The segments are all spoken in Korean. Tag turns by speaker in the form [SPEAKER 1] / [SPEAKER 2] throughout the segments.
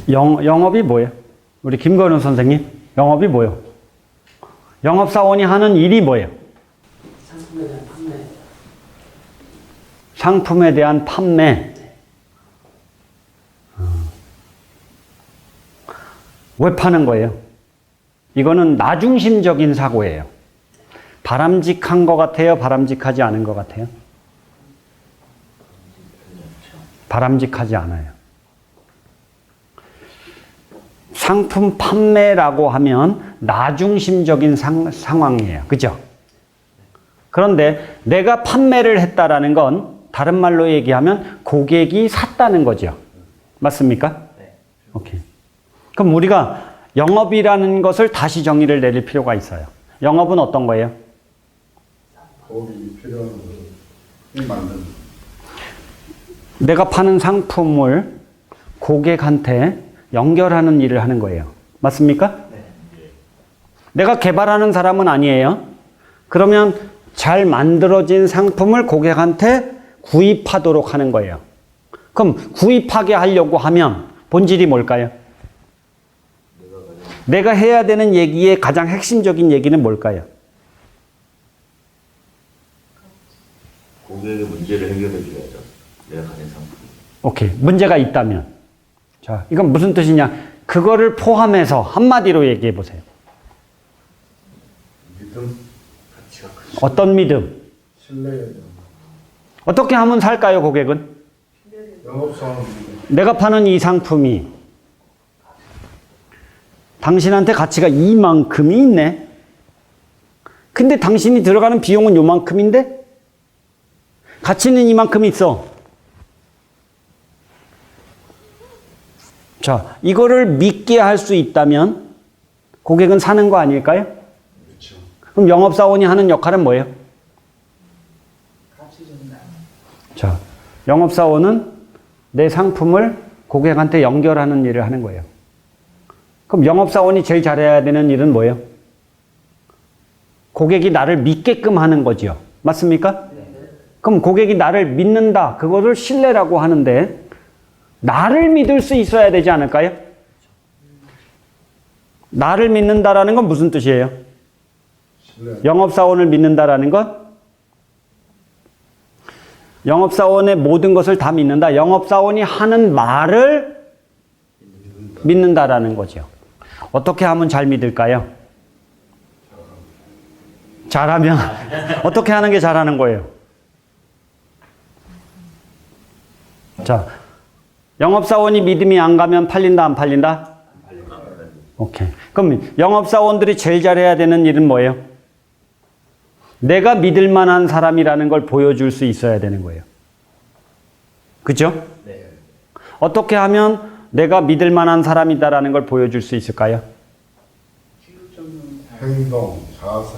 [SPEAKER 1] 영업이 뭐예요? 우리 김건우 선생님, 영업이 뭐예요? 영업사원이 하는 일이 뭐예요?
[SPEAKER 2] 상품에 대한 판매.
[SPEAKER 1] 상품에 대한 판매. 왜 파는 거예요? 이거는 나중심적인 사고예요. 바람직한 것 같아요? 바람직하지 않은 것 같아요? 바람직하지 않아요. 상품 판매라고 하면 나중심적인 상황이에요. 그죠? 그런데 내가 판매를 했다라는 건 다른 말로 얘기하면 고객이 샀다는 거죠. 맞습니까?
[SPEAKER 2] 네.
[SPEAKER 1] 오케이. 그럼 우리가 영업이라는 것을 다시 정의를 내릴 필요가 있어요. 영업은 어떤 거예요?
[SPEAKER 3] 고객이 필요한 것을 만드는.
[SPEAKER 1] 내가 파는 상품을 고객한테 연결하는 일을 하는 거예요. 맞습니까?
[SPEAKER 2] 네.
[SPEAKER 1] 내가 개발하는 사람은 아니에요. 그러면 잘 만들어진 상품을 고객한테 구입하도록 하는 거예요. 그럼 구입하게 하려고 하면 본질이 뭘까요? 내가 해야 되는 얘기의 가장 핵심적인 얘기는 뭘까요?
[SPEAKER 4] 고객의 문제를 해결해 줘야죠. 내가 가진 상품.
[SPEAKER 1] 오케이. 문제가 있다면. 자, 이건 무슨 뜻이냐? 그거를 포함해서 한마디로 얘기해 보세요.
[SPEAKER 3] 믿음,
[SPEAKER 4] 가치가 크죠.
[SPEAKER 1] 어떤 믿음?
[SPEAKER 3] 신뢰,
[SPEAKER 1] 어떻게 하면 살까요, 고객은?
[SPEAKER 3] 영업사원 믿음.
[SPEAKER 1] 내가 파는 이 상품이 당신한테 가치가 이만큼이 있네. 근데 당신이 들어가는 비용은 요만큼인데 가치는 이만큼 있어. 자, 이거를 믿게 할 수 있다면 고객은 사는 거 아닐까요?
[SPEAKER 3] 그렇죠.
[SPEAKER 1] 그럼 영업사원이 하는 역할은 뭐예요?
[SPEAKER 2] 가치 전달.
[SPEAKER 1] 자, 영업사원은 내 상품을 고객한테 연결하는 일을 하는 거예요. 그럼 영업사원이 제일 잘해야 되는 일은 뭐예요? 고객이 나를 믿게끔 하는 거죠. 맞습니까?
[SPEAKER 2] 네.
[SPEAKER 1] 그럼 고객이 나를 믿는다. 그거를 신뢰라고 하는데 나를 믿을 수 있어야 되지 않을까요? 나를 믿는다라는 건 무슨 뜻이에요?
[SPEAKER 3] 신뢰.
[SPEAKER 1] 영업사원을 믿는다라는 건 영업사원의 모든 것을 다 믿는다. 영업사원이 하는 말을 믿는다라는 거죠. 어떻게 하면 잘 믿을까요? 잘하면 어떻게 하는 게 잘하는 거예요? 자, 영업사원이 믿음이 안 가면 팔린다, 안 팔린다? 오케이. 그럼 영업사원들이 제일 잘해야 되는 일은 뭐예요? 내가 믿을 만한 사람이라는 걸 보여줄 수 있어야 되는 거예요. 그죠?
[SPEAKER 4] 네.
[SPEAKER 1] 어떻게 하면 내가 믿을 만한 사람이다라는 걸 보여줄 수 있을까요?
[SPEAKER 3] 행동, 자세,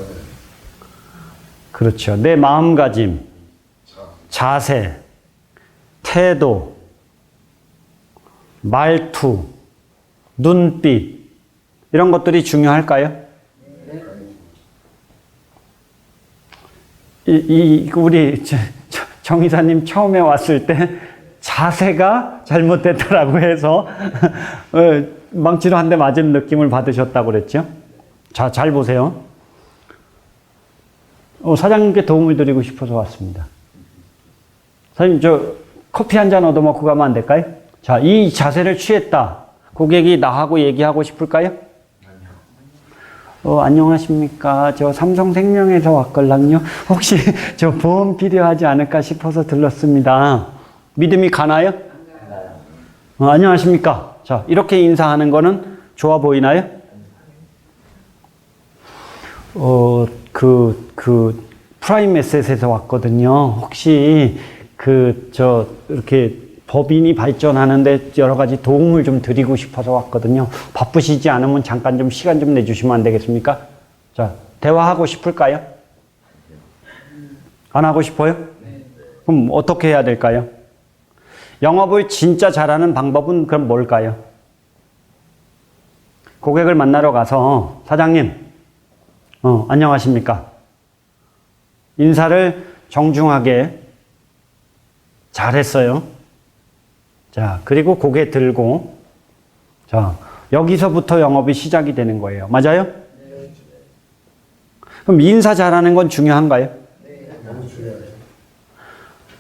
[SPEAKER 1] 그렇죠. 내 마음가짐, 자세, 태도, 말투, 눈빛 이런 것들이 중요할까요? 우리 정 이사님 처음에 왔을 때 자세가 잘못됐다라고 해서 망치로 한 대 맞은 느낌을 받으셨다고 그랬죠? 자, 잘 보세요. 사장님께 도움을 드리고 싶어서 왔습니다. 사장님, 저 커피 한 잔 얻어먹고 가면 안 될까요? 자, 이 자세를 취했다. 고객이 나하고 얘기하고 싶을까요? 안녕하십니까. 저 삼성생명에서 왔걸랑요. 혹시 저 보험 필요하지 않을까 싶어서 들렀습니다. 믿음이 가나요? 안녕하십니까. 자, 이렇게 인사하는 거는 좋아 보이나요? 프라임 에셋에서 왔거든요. 혹시 이렇게 법인이 발전하는데 여러 가지 도움을 좀 드리고 싶어서 왔거든요. 바쁘시지 않으면 잠깐 좀 시간 좀 내주시면 안 되겠습니까? 자, 대화하고 싶을까요? 안 하고 싶어요? 그럼 어떻게 해야 될까요? 영업을 진짜 잘하는 방법은 그럼 뭘까요? 고객을 만나러 가서 사장님, 안녕하십니까? 인사를 정중하게 잘했어요. 자, 그리고 고개 들고 자, 여기서부터 영업이 시작이 되는 거예요. 맞아요? 그럼 인사 잘하는 건 중요한가요?
[SPEAKER 3] 너무 중요해요.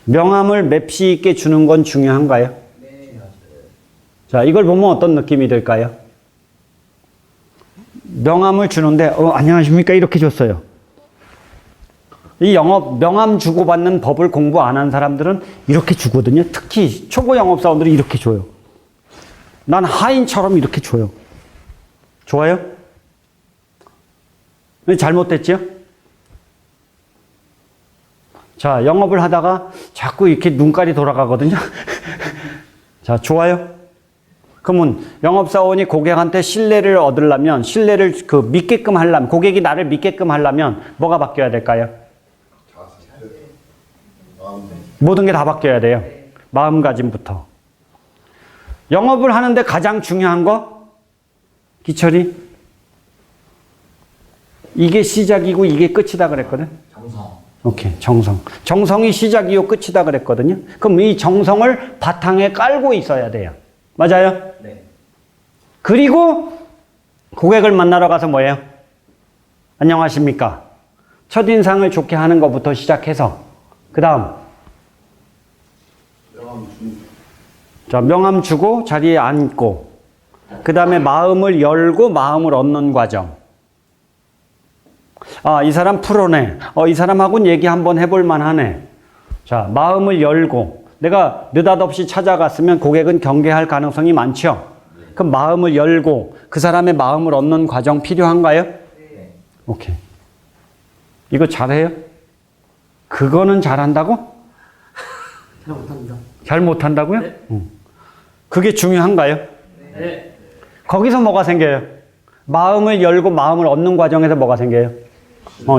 [SPEAKER 1] 명함을 맵시 있게 주는 건 중요한가요? 자, 이걸 보면 어떤 느낌이 들까요? 명함을 주는데, 안녕하십니까? 이렇게 줬어요. 이 영업, 명함 주고받는 법을 공부 안 한 사람들은 이렇게 주거든요. 특히 초보 영업사원들이 이렇게 줘요. 난 하인처럼 이렇게 줘요. 좋아요? 잘못됐죠? 자, 영업을 하다가 자꾸 이렇게 눈깔이 돌아가거든요. 자, 좋아요? 그러면 영업사원이 고객한테 신뢰를 얻으려면, 신뢰를 믿게끔 하려면, 고객이 나를 믿게끔 하려면 뭐가 바뀌어야 될까요?
[SPEAKER 3] 자세, 마음,
[SPEAKER 1] 모든 게 다 바뀌어야 돼요. 마음가짐부터. 영업을 하는데 가장 중요한 거? 기철이? 이게 시작이고 이게 끝이다 그랬거든?
[SPEAKER 4] 정성.
[SPEAKER 1] 오케이, 정성. 정성이 시작이고 끝이다 그랬거든요? 그럼 이 정성을 바탕에 깔고 있어야 돼요. 맞아요?
[SPEAKER 4] 네.
[SPEAKER 1] 그리고 고객을 만나러 가서 뭐예요? 안녕하십니까? 첫인상을 좋게 하는 것부터 시작해서 그 다음
[SPEAKER 3] 명함 준
[SPEAKER 1] 자, 명함 주고 자리에 앉고 그 다음에 마음을 열고 마음을 얻는 과정. 아, 이 사람 프로네. 이 사람하고는 얘기 한번 해볼 만하네. 자, 마음을 열고 내가 느닷없이 찾아갔으면 고객은 경계할 가능성이 많죠. 그럼 마음을 열고 그 사람의 마음을 얻는 과정 필요한가요?
[SPEAKER 4] 네.
[SPEAKER 1] 오케이. 이거 잘해요? 그거는 잘한다고?
[SPEAKER 2] 잘 못합니다.
[SPEAKER 1] 잘 못한다고요?
[SPEAKER 2] 네.
[SPEAKER 1] 그게 중요한가요?
[SPEAKER 2] 네.
[SPEAKER 1] 거기서 뭐가 생겨요? 마음을 열고 마음을 얻는 과정에서 뭐가 생겨요?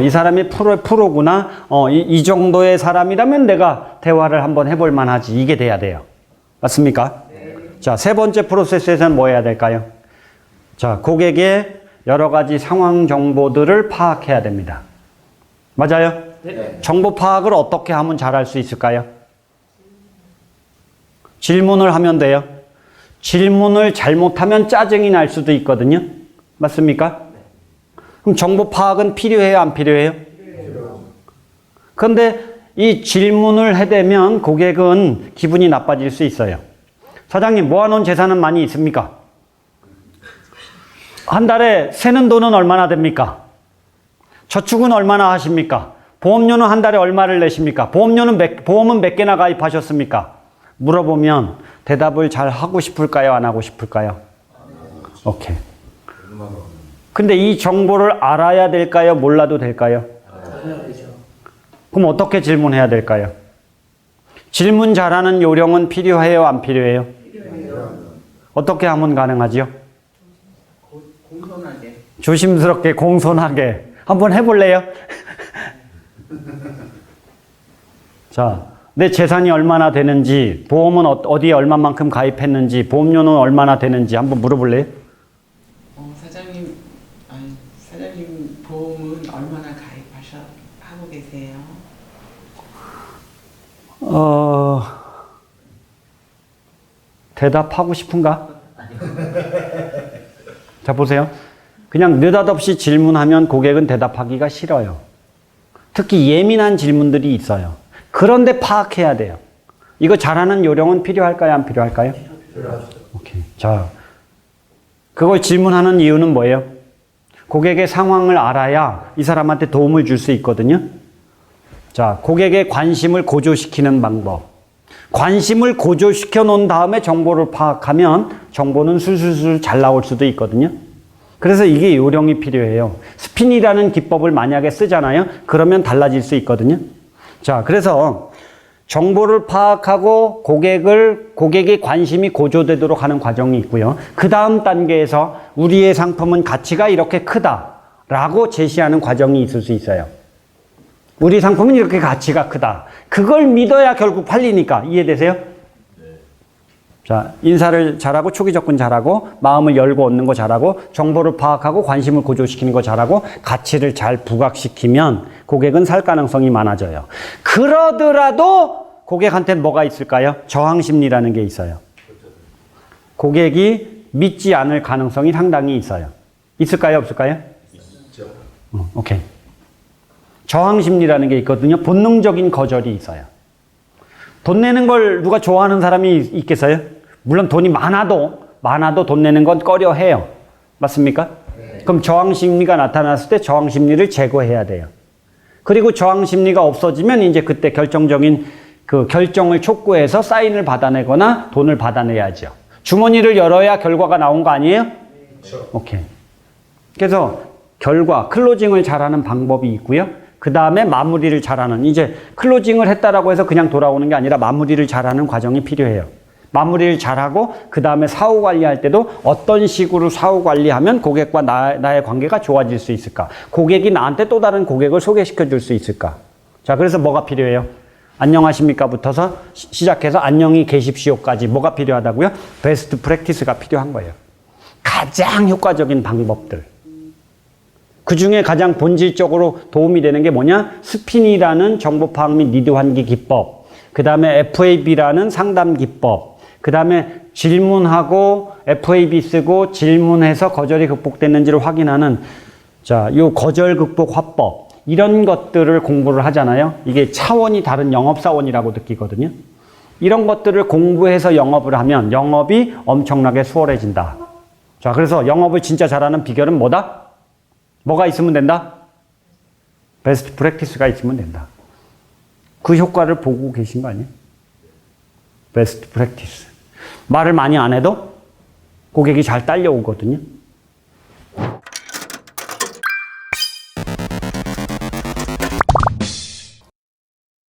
[SPEAKER 1] 이 사람이 프로구나. 이 정도의 사람이라면 내가 대화를 한번 해볼 만하지. 이게 돼야 돼요. 맞습니까?
[SPEAKER 2] 네.
[SPEAKER 1] 자, 세 번째 프로세스에서는 뭐 해야 될까요? 자, 고객의 여러 가지 상황 정보들을 파악해야 됩니다. 맞아요?
[SPEAKER 2] 네.
[SPEAKER 1] 정보 파악을 어떻게 하면 잘할 수 있을까요? 질문을 하면 돼요. 질문을 잘못하면 짜증이 날 수도 있거든요. 맞습니까? 그럼 정보 파악은 필요해요? 안 필요해요? 그런데 이 질문을 해대면 고객은 기분이 나빠질 수 있어요. 사장님, 모아놓은 재산은 많이 있습니까? 한 달에 새는 돈은 얼마나 됩니까? 저축은 얼마나 하십니까? 보험료는 한 달에 얼마를 내십니까? 보험은 몇 개나 가입하셨습니까? 물어보면 대답을 잘 하고 싶을까요? 안 하고 싶을까요? 오케이. 근데 이 정보를 알아야 될까요? 몰라도 될까요?
[SPEAKER 2] 알아야 되죠.
[SPEAKER 1] 그럼 어떻게 질문해야 될까요? 질문 잘하는 요령은 필요해요? 안 필요해요? 어떻게 하면 가능하지요?
[SPEAKER 2] 공손하게.
[SPEAKER 1] 조심스럽게 공손하게 한번 해볼래요? 자, 내 재산이 얼마나 되는지, 보험은 어디에 얼마만큼 가입했는지, 보험료는 얼마나 되는지 한번 물어볼래요?
[SPEAKER 5] 사장님 보험은 얼마나 하고 계세요?
[SPEAKER 1] 대답하고 싶은가? 자, 보세요. 그냥 느닷없이 질문하면 고객은 대답하기가 싫어요. 특히 예민한 질문들이 있어요. 그런데 파악해야 돼요. 이거 잘하는 요령은 필요할까요? 안 필요할까요? 오케이. 자, 그걸 질문하는 이유는 뭐예요? 고객의 상황을 알아야 이 사람한테 도움을 줄 수 있거든요. 자, 고객의 관심을 고조시키는 방법. 관심을 고조시켜 놓은 다음에 정보를 파악하면 정보는 술술술 잘 나올 수도 있거든요. 그래서 이게 요령이 필요해요. 스핀이라는 기법을 만약에 쓰잖아요. 그러면 달라질 수 있거든요. 자, 그래서 정보를 파악하고 고객의 관심이 고조되도록 하는 과정이 있고요. 그 다음 단계에서 우리의 상품은 가치가 이렇게 크다라고 제시하는 과정이 있을 수 있어요. 우리 상품은 이렇게 가치가 크다. 그걸 믿어야 결국 팔리니까. 이해되세요? 자, 인사를 잘하고 초기 접근 잘하고 마음을 열고 얻는 거 잘하고 정보를 파악하고 관심을 고조시키는 거 잘하고 가치를 잘 부각시키면 고객은 살 가능성이 많아져요. 그러더라도 고객한테는 뭐가 있을까요? 저항심리라는 게 있어요. 고객이 믿지 않을 가능성이 상당히 있어요. 있을까요? 없을까요?
[SPEAKER 3] 있죠.
[SPEAKER 1] 오케이. 저항심리라는 게 있거든요. 본능적인 거절이 있어요. 돈 내는 걸 누가 좋아하는 사람이 있겠어요? 물론 돈이 많아도 돈 내는 건 꺼려 해요. 맞습니까? 그럼 저항심리가 나타났을 때 저항심리를 제거해야 돼요. 그리고 저항심리가 없어지면 이제 그때 결정적인 그 결정을 촉구해서 사인을 받아내거나 돈을 받아내야죠. 주머니를 열어야 결과가 나온 거 아니에요?
[SPEAKER 3] 그렇죠.
[SPEAKER 1] 오케이. 그래서 결과, 클로징을 잘하는 방법이 있고요. 그 다음에 마무리를 잘하는, 이제 클로징을 했다라고 해서 그냥 돌아오는 게 아니라 마무리를 잘하는 과정이 필요해요. 마무리를 잘하고 그 다음에 사후 관리할 때도 어떤 식으로 사후 관리하면 고객과 나의 관계가 좋아질 수 있을까? 고객이 나한테 또 다른 고객을 소개시켜 줄 수 있을까? 자, 그래서 뭐가 필요해요? 안녕하십니까 부터서 시작해서 안녕히 계십시오까지 뭐가 필요하다고요? 베스트 프랙티스가 필요한 거예요. 가장 효과적인 방법들. 그 중에 가장 본질적으로 도움이 되는 게 뭐냐? 스핀이라는 정보 파악 및 리드 환기 기법. 그 다음에 FAB라는 상담 기법. 그 다음에 질문하고 FAB 쓰고 질문해서 거절이 극복됐는지를 확인하는 자, 요 거절 극복 화법. 이런 것들을 공부를 하잖아요. 이게 차원이 다른 영업사원이라고 느끼거든요. 이런 것들을 공부해서 영업을 하면 영업이 엄청나게 수월해진다. 자, 그래서 영업을 진짜 잘하는 비결은 뭐다? 뭐가 있으면 된다? 베스트 프랙티스가 있으면 된다. 그 효과를 보고 계신 거 아니에요? 베스트 프랙티스. 말을 많이 안 해도 고객이 잘 딸려오거든요.